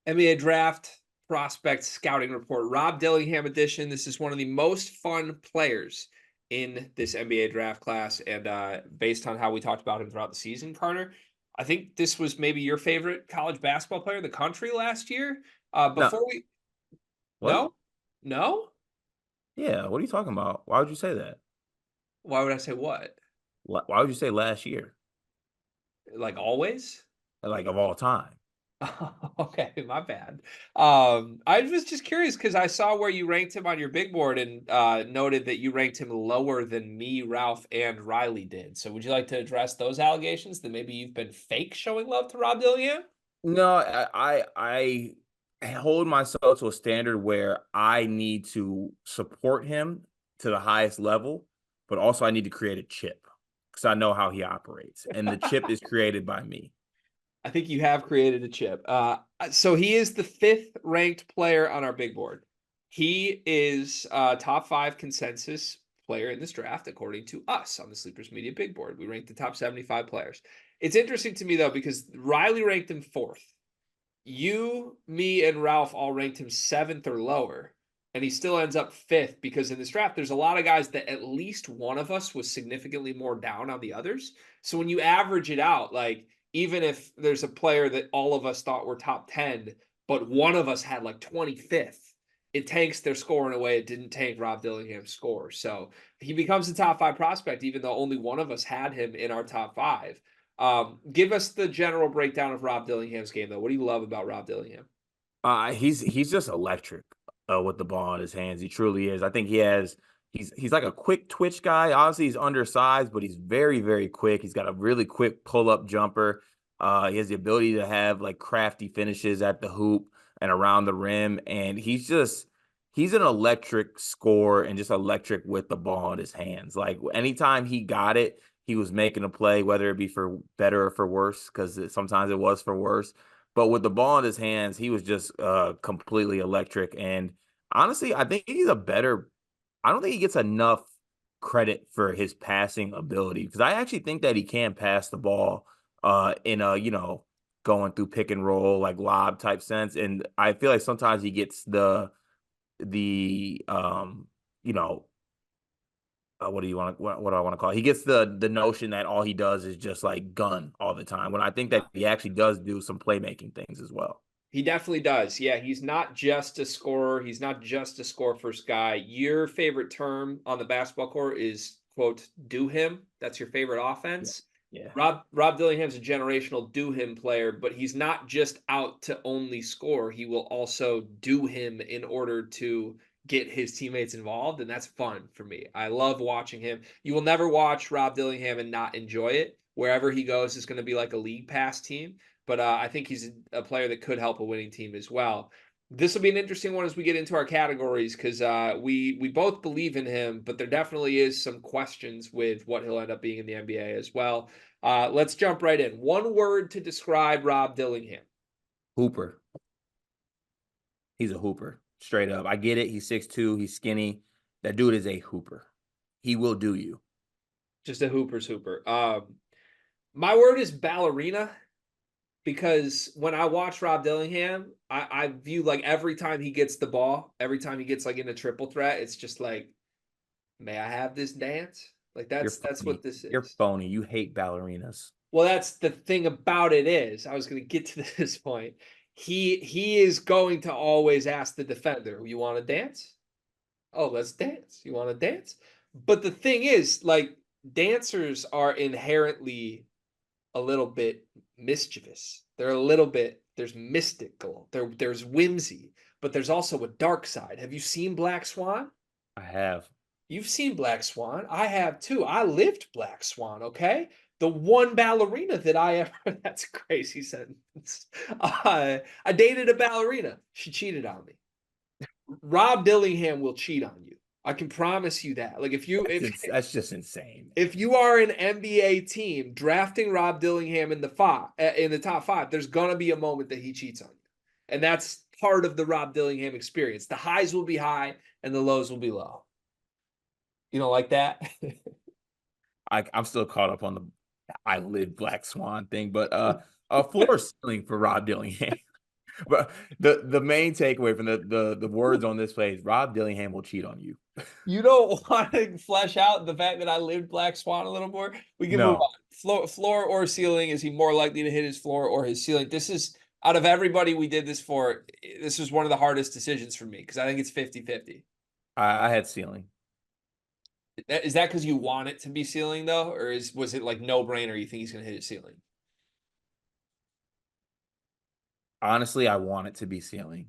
NBA Draft Prospect Scouting Report, Rob Dillingham edition. This is one of the most fun players in this NBA draft class. And based on how we talked about him throughout the season, Carter, I think this was maybe your favorite college basketball player in the country last year. No, Before we, what? no, no, Yeah, what are you talking about? Why would you say that? why would I say what? Why would you say last year? Like always? Like of all time? Okay, my bad. I was just curious because I saw where you ranked him on your big board and noted that you ranked him lower than me, Ralph, and Riley did. So would you like to address those allegations that maybe you've been fake showing love to Rob Dillingham? No, I hold myself to a standard where I need to support him to the highest level, but also I need to create a chip because I know how he operates, and the chip is created by me. I think you have created a chip. So he is the fifth ranked player on our big board. He is top five consensus player in this draft, according to us on the Sleepers Media big board. We ranked the top 75 players. It's interesting to me, though, because Riley ranked him fourth. You, me, and Ralph all ranked him seventh or lower. And he still ends up fifth because in this draft, there's a lot of guys that at least one of us was significantly more down on the others. So when you average it out, like, even if there's a player that all of us thought were top 10, but one of us had like 25th, it tanks their score in a way it didn't tank Rob Dillingham's score. So he becomes a top five prospect, even though only one of us had him in our top five. Give us the general breakdown of Rob Dillingham's game, though. What do you love about Rob Dillingham? He's just electric with the ball in his hands. He truly is. I think he's like a quick twitch guy. Obviously, he's undersized, but he's very quick. He's got a really quick pull up jumper. He has the ability to have like crafty finishes at the hoop and around the rim, and he's an electric scorer and just electric with the ball in his hands. Like anytime he got it, he was making a play, whether it be for better or for worse, because sometimes it was for worse. But with the ball in his hands, he was just completely electric. And honestly, I think he's a better. I don't think he gets enough credit for his passing ability because I actually think that he can pass the ball in a going through pick and roll like lob type sense. And I feel like sometimes he gets the you know what do you want to what do I want to call it? He gets the notion that all he does is just like gun all the time. When I think that he actually does do some playmaking things as well. He definitely does. Yeah, he's not just a scorer. He's not just a score first guy. Your favorite term on the basketball court is quote do him. That's your favorite Yeah. offense. Yeah. Rob Dillingham's a generational do him player, but he's not just out to only score. He will also do him in order to get his teammates involved, and that's fun for me. I love watching him. You will never watch Rob Dillingham and not enjoy it. Wherever he goes is going to be like a league pass team, but I think he's a player that could help a winning team as well. This will be an interesting one as we get into our categories because we both believe in him, but there definitely is some questions with what he'll end up being in the NBA as well. Let's jump right in. One word to describe Rob Dillingham. Hooper. He's a hooper. Straight up. I get it. He's 6'2", he's skinny. That dude is a hooper. He will do you. Just a hooper's hooper. My word is ballerina because when I watch Rob Dillingham, I view like every time he gets the ball, every time he gets like in a triple threat, it's just like, may I have this dance? Like You're that's phony. what this You're is. phony. You hate ballerinas. Well, that's the thing about it is, I was going to get to this point. He is going to always ask the defender, "You want to dance? Oh, let's dance. You want to dance?" But the thing is, like dancers are inherently a little bit mischievous. They're a little bit there's mystical. There's whimsy, but there's also a dark side. Have you seen Black Swan? I have. You've seen Black Swan. I have too. I lived Black Swan, okay? The one ballerina that I ever, that's a crazy sentence. I dated a ballerina. She cheated on me. Rob Dillingham will cheat on you. I can promise you that. Like That's just insane. if you are an NBA team drafting Rob Dillingham in the top five, there's gonna be a moment that he cheats on you, and that's part of the Rob Dillingham experience. The highs will be high and the lows will be low. You don't like that? I'm still caught up on the I live Black Swan thing, but a floor ceiling for Rob Dillingham. But the main takeaway from the words on this play is Rob Dillingham will cheat on you. You don't want to flesh out the fact that I lived Black Swan a little more? We can move No, on. Floor or ceiling? Is he more likely to hit his floor or his ceiling? This is out of everybody we did this for, this was one of the hardest decisions for me because I think it's 50-50. I had ceiling. Is that because you want it to be ceiling though, or was it like no brainer? You think he's going to hit his ceiling? Honestly, I want it to be ceiling.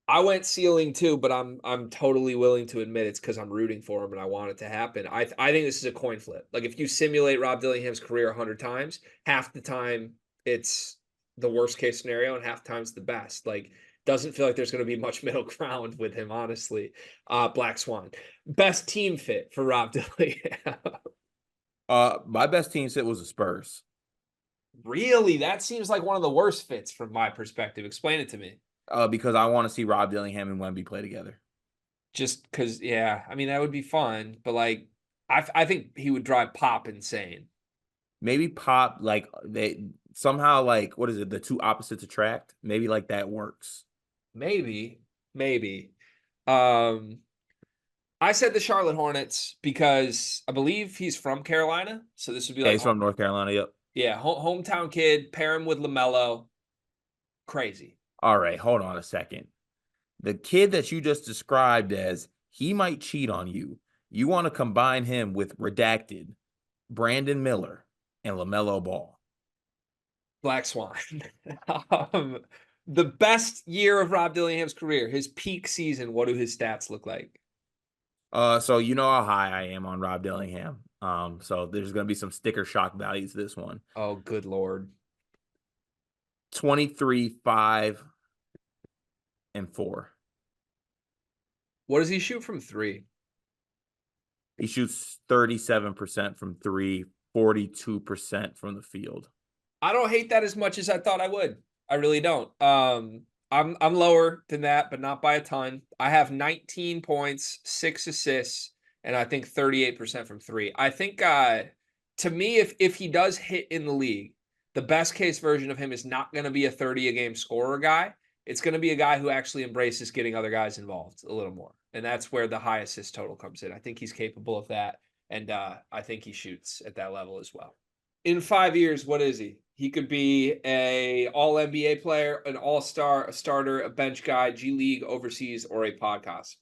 I went ceiling too, but I'm totally willing to admit it's because I'm rooting for him and I want it to happen. I think this is a coin flip. Like if you simulate Rob Dillingham's career 100 times, half the time it's the worst case scenario and half the time it's the best. Like doesn't feel like there's going to be much middle ground with him, honestly. Black Swan, best team fit for Rob Dillingham. My best team set was the Spurs. Really, that seems like one of the worst fits from my perspective. Explain it to me. Because I want to see Rob Dillingham and Wemby play together. Just because, yeah, I mean that would be fun, but like, I think he would drive Pop insane. Maybe Pop, like they somehow, like, what is it? The two opposites attract. Maybe like that works. Maybe, maybe. Um, I said the Charlotte Hornets because I believe he's from Carolina, so this would be Yeah, like, he's from North Carolina. Yep. yeah, hometown kid. Pair him with LaMelo. Crazy. All right, hold on a second. The kid that you just described as he might cheat on you, you want to combine him with redacted Brandon Miller and LaMelo Ball. Black Swan. um, the best year of Rob Dillingham's career, his peak season. What do his stats look like? So you know how high I am on Rob Dillingham. So there's gonna be some sticker shock values to this one. Oh, good Lord. 23, 5, and 4. What does he shoot from three? He shoots 37% from three, 42% from the field. I don't hate that as much as I thought I would. I really don't. I'm lower than that, but not by a ton. I have 19 points, 6 assists, and I think 38% from three. I think to me, if he does hit in the league, the best case version of him is not going to be a 30 a game scorer guy. It's going to be a guy who actually embraces getting other guys involved a little more. And that's where the high assist total comes in. I think he's capable of that. And I think he shoots at that level as well. In 5 years, what is he? He could be a all NBA player, an all-star, a starter, a bench guy, G League, overseas, or a podcaster.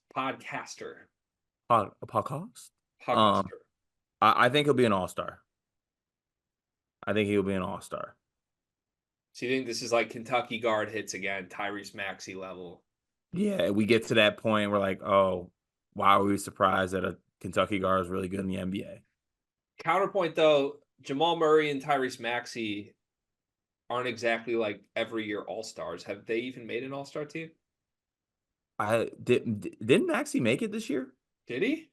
A podcast? Podcaster. I think he'll be an all-star. I think he'll be an all-star. So you think this is like Kentucky guard hits again, Tyrese Maxey level? Yeah, we get to that point, we're like, oh, why are we surprised that a Kentucky guard is really good in the NBA? Counterpoint though, Jamal Murray and Tyrese Maxey aren't exactly like every year all-stars. Have they even made an all-star team? Didn't Maxey make it this year? Did he?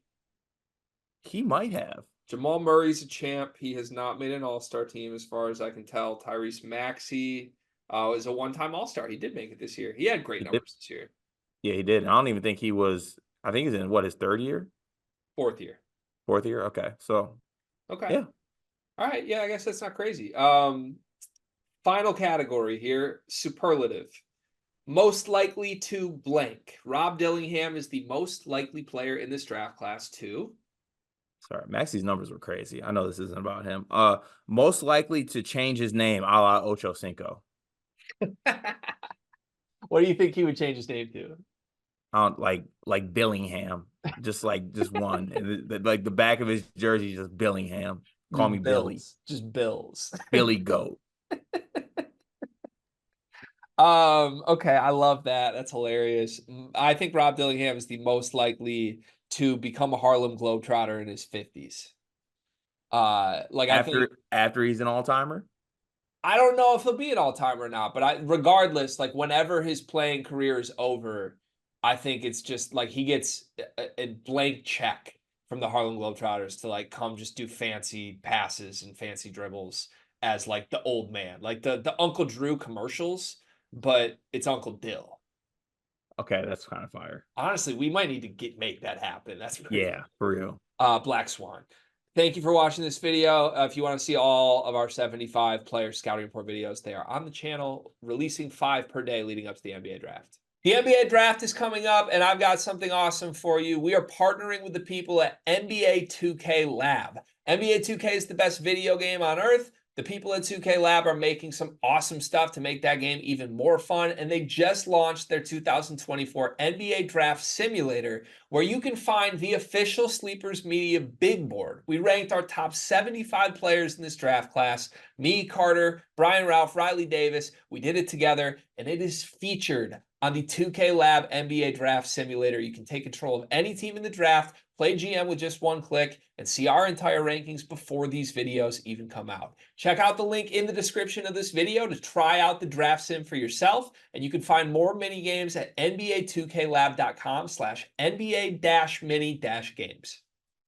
He might have. Jamal Murray's a champ. He has not made an all-star team as far as I can tell. Tyrese Maxey is a one-time all-star. He did make it this year. He had great numbers this year. Yeah, he did. I don't even think he was. I think he's in what, his third year? Fourth year. Fourth year? Okay. So, Okay. yeah. All right. Yeah, I guess that's not crazy. Final category here, superlative. Most likely to blank. Rob Dillingham is the most likely player in this draft class to. Sorry, Maxey's numbers were crazy. I know this isn't about him. Most likely to change his name, a la Ocho Cinco. What do you think he would change his name to? Like Billingham, just one, and like the back of his jersey, just Billingham. Call me Billy. Just Bills. Billy Goat. Okay, I love that. That's hilarious. I think Rob Dillingham is the most likely to become a Harlem Globetrotter in his 50s. Like I think after he's an all-timer. I don't know if he'll be an all-timer or not, but regardless, like whenever his playing career is over, I think it's just like he gets a blank check from the Harlem Globetrotters to like come just do fancy passes and fancy dribbles as like the old man, like the Uncle Drew commercials, but it's Uncle Dill. Okay, that's kind of fire. Honestly, we might need to make that happen. That's pretty yeah, for real. Black Swan. Thank you for watching this video. If you want to see all of our 75 player scouting report videos, they are on the channel, releasing 5 per day leading up to the NBA draft. The NBA draft is coming up, and I've got something awesome for you. We are partnering with the people at NBA 2K Lab. NBA 2K is the best video game on earth. The people at 2K Lab are making some awesome stuff to make that game even more fun, and they just launched their 2024 NBA Draft Simulator, where you can find the official Sleepers Media big board. We ranked our top 75 players in this draft class. Me, Carter, Brian Ralph, Riley Davis. We did it together, and it is featured on the 2K Lab NBA Draft Simulator. You can take control of any team in the draft, play GM with just one click, and see our entire rankings before these videos even come out. Check out the link in the description of this video to try out the draft sim for yourself, and you can find more mini games at nba2klab.com/NBA-mini-games.